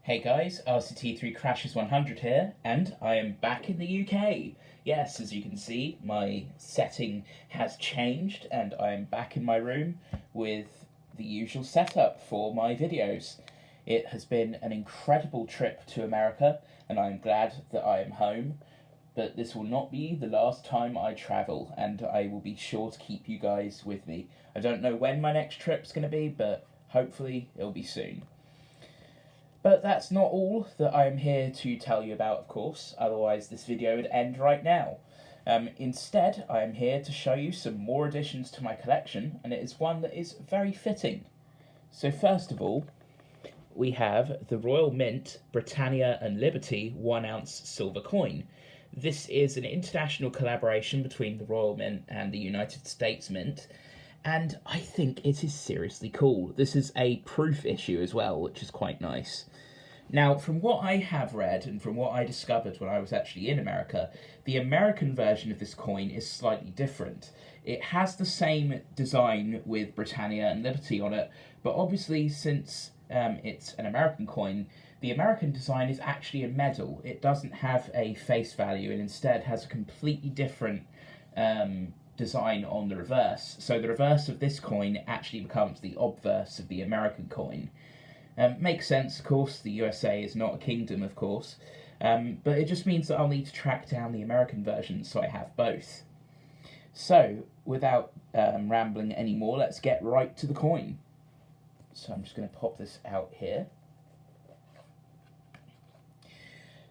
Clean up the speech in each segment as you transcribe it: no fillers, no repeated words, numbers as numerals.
Hey guys, RCT3 Crashes 100 here, and I am back in the UK. Yes, as you can see, my setting has changed, and I am back in my room with the usual setup for my videos. It has been an incredible trip to America, and I am glad that I am home, but this will not be the last time I travel, and I will be sure to keep you guys with me. I don't know when my next trip's going to be, but hopefully it'll be soon. But that's not all that I'm here to tell you about, of course, otherwise this video would end right now. Instead, I am here to show you some more additions to my collection, and it is one that is very fitting. So first of all, we have the Royal Mint Britannia and Liberty 1 ounce silver coin. This is an international collaboration between the Royal Mint and the United States Mint, and I think it is seriously cool. This is a proof issue as well, which is quite nice. Now, from what I have read and from what I discovered when I was actually in America, the American version of this coin is slightly different. It has the same design with Britannia and Liberty on it, but obviously since it's an American coin, the American design is actually a medal. It doesn't have a face value and instead has a completely different design on the reverse. So the reverse of this coin actually becomes the obverse of the American coin. Makes sense, of course, the USA is not a kingdom, of course, but it just means that I'll need to track down the American version, so I have both. So, without rambling anymore, let's get right to the coin. So I'm just going to pop this out here.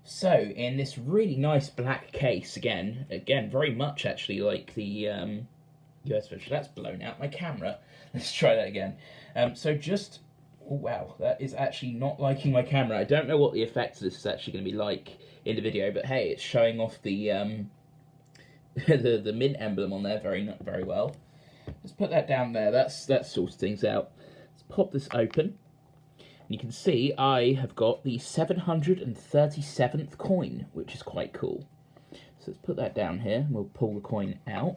So, in this really nice black case, again, very much actually like the US version. That's blown out my camera. Let's try that again. Oh wow, that is actually not liking my camera. I don't know what the effect of this is actually going to be like in the video, but hey, it's showing off the the mint emblem on there very well. Let's put that down there. That sorts things out. Let's pop this open. You can see I have got the 737th coin, which is quite cool. So let's put that down here, and we'll pull the coin out.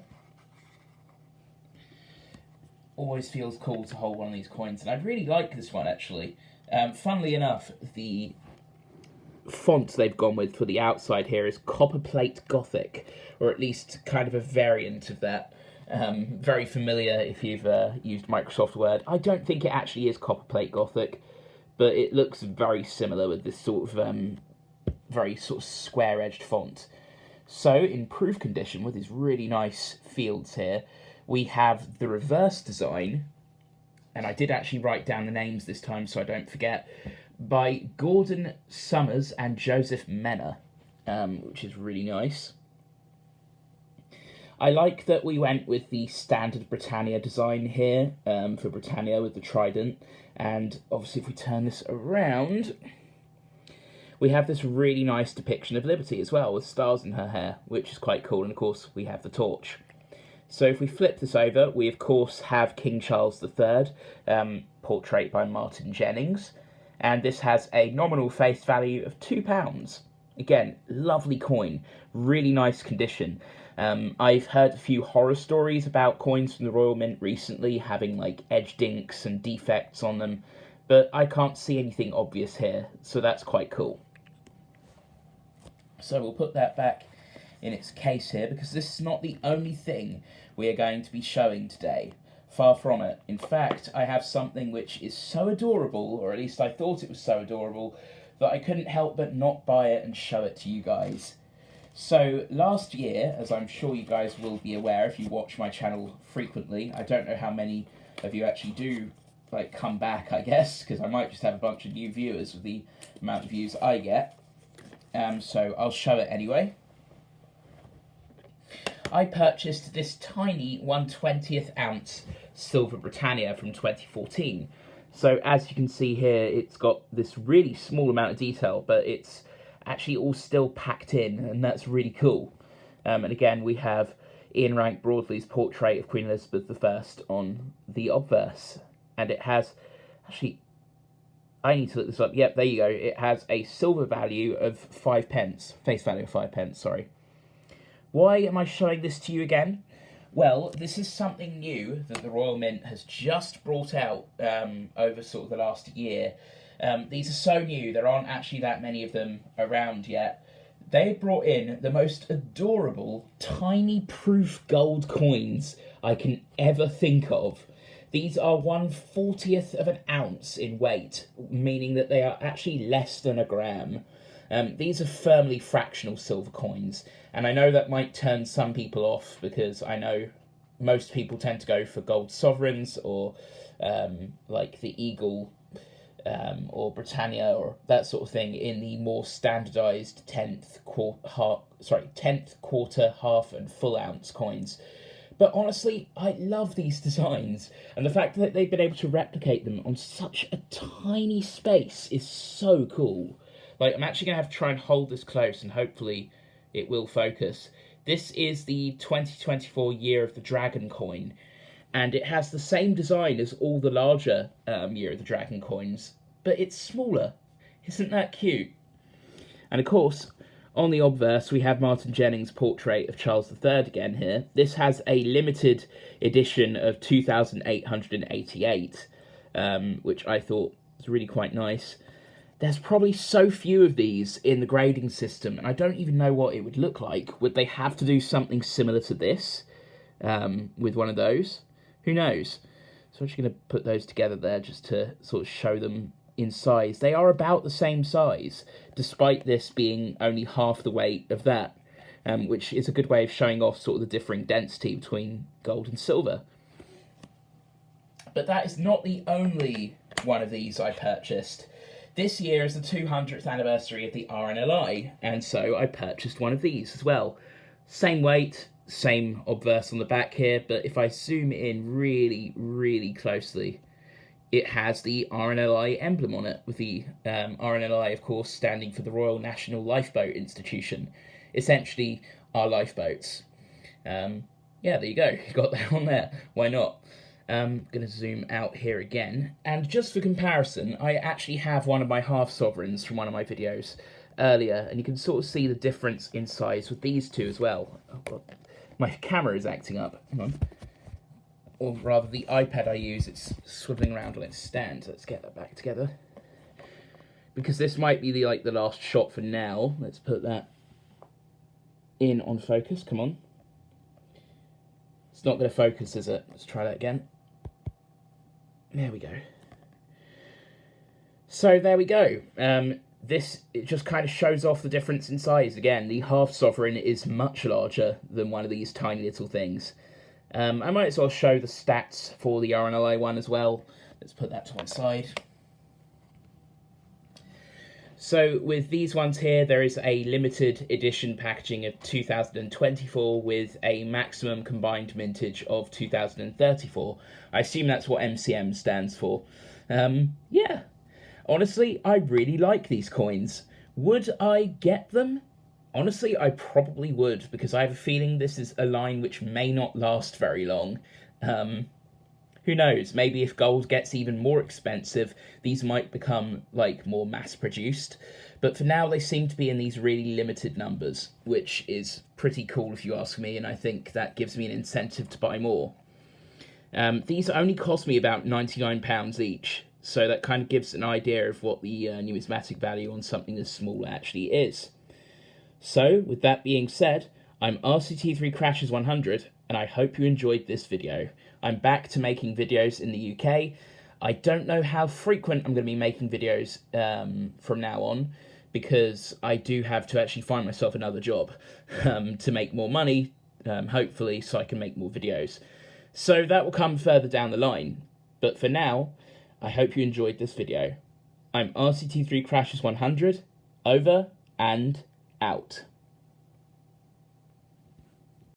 Always feels cool to hold one of these coins, and I really like this one, actually. Funnily enough, the font they've gone with for the outside here is Copperplate Gothic, or at least kind of a variant of that. Very familiar if you've used Microsoft Word. I don't think it actually is Copperplate Gothic, but it looks very similar with this sort of very sort of square-edged font. So, in proof condition, with these really nice fields here, we have the reverse design, and I did actually write down the names this time so I don't forget, by Gordon Summers and Joseph Menner, which is really nice. I like that we went with the standard Britannia design here, for Britannia with the trident, and obviously if we turn this around, we have this really nice depiction of Liberty as well, with stars in her hair, which is quite cool, and of course we have the torch. So if we flip this over, we of course have King Charles III, portrait by Martin Jennings, and this has a nominal face value of £2. Again, lovely coin, really nice condition. I've heard a few horror stories about coins from the Royal Mint recently having like edge dinks and defects on them, but I can't see anything obvious here, so that's quite cool. So we'll put that back in its case here, because this is not the only thing we are going to be showing today. Far from it. In fact, I have something which is so adorable, or at least I thought it was so adorable, that I couldn't help but not buy it and show it to you guys. So, last year, as I'm sure you guys will be aware if you watch my channel frequently, I don't know how many of you actually do like come back, I guess, because I might just have a bunch of new viewers with the amount of views I get. So I'll show it anyway. I purchased this tiny 1/20th ounce silver Britannia from 2014. So as you can see here, it's got this really small amount of detail, but it's actually all still packed in, and that's really cool. And again, we have Ian Rank Broadley's portrait of Queen Elizabeth I on the obverse. And it has, actually, I need to look this up. Yep, there you go. It has a silver value of 5 pence, face value of 5 pence, sorry. Why am I showing this to you again? Well, this is something new that the Royal Mint has just brought out over sort of the last year. These are so new, there aren't actually that many of them around yet. They brought in the most adorable, tiny proof gold coins I can ever think of. These are 1/40th of an ounce in weight, meaning that they are actually less than a gram. These are firmly fractional silver coins, and I know that might turn some people off because I know most people tend to go for gold sovereigns or like the Eagle or Britannia or that sort of thing in the more standardised 10th quarter, half and full ounce coins. But honestly, I love these designs, and the fact that they've been able to replicate them on such a tiny space is so cool. Like, I'm actually going to have to try and hold this close, and hopefully it will focus. This is the 2024 Year of the Dragon coin, and it has the same design as all the larger Year of the Dragon coins, but it's smaller. Isn't that cute? And of course, on the obverse, we have Martin Jennings' portrait of Charles III again here. This has a limited edition of 2,888, which I thought was really quite nice. There's probably so few of these in the grading system, and I don't even know what it would look like. Would they have to do something similar to this with one of those? Who knows? So I'm just going to put those together there just to sort of show them in size. They are about the same size, despite this being only half the weight of that, which is a good way of showing off sort of the differing density between gold and silver. But that is not the only one of these I purchased. This year is the 200th anniversary of the RNLI, and so I purchased one of these as well. Same weight, same obverse on the back here, but if I zoom in really, really closely, it has the RNLI emblem on it, with the RNLI, of course, standing for the Royal National Lifeboat Institution. Essentially, our lifeboats. Yeah, there you go. You got that on there. Why not? I'm going to zoom out here again. And just for comparison, I actually have one of my half sovereigns from one of my videos earlier, and you can sort of see the difference in size with these two as well. Oh, God. My camera is acting up. Hang on. Or rather, the iPad I use, it's swiveling around on its stand. Let's get that back together. Because this might be the last shot for now. Let's put that in on focus. Come on. It's not going to focus, is it? Let's try that again. There we go. So there we go. It just kind of shows off the difference in size. Again, the half sovereign is much larger than one of these tiny little things. I might as well show the stats for the RNLI one as well. Let's put that to one side. So with these ones here, there is a limited edition packaging of 2024 with a maximum combined mintage of 2034. I assume that's what MCM stands for. Yeah, honestly, I really like these coins. Would I get them? Honestly, I probably would, because I have a feeling this is a line which may not last very long. Who knows, maybe if gold gets even more expensive, these might become, more mass-produced. But for now, they seem to be in these really limited numbers, which is pretty cool if you ask me, and I think that gives me an incentive to buy more. These only cost me about £99 each, so that kind of gives an idea of what the numismatic value on something this small actually is. So, with that being said, I'm RCT3 Crashes 100, and I hope you enjoyed this video. I'm back to making videos in the UK. I don't know how frequent I'm going to be making videos from now on, because I do have to actually find myself another job to make more money, hopefully, so I can make more videos. So that will come further down the line. But for now, I hope you enjoyed this video. I'm RCT3 Crashes 100, over and out.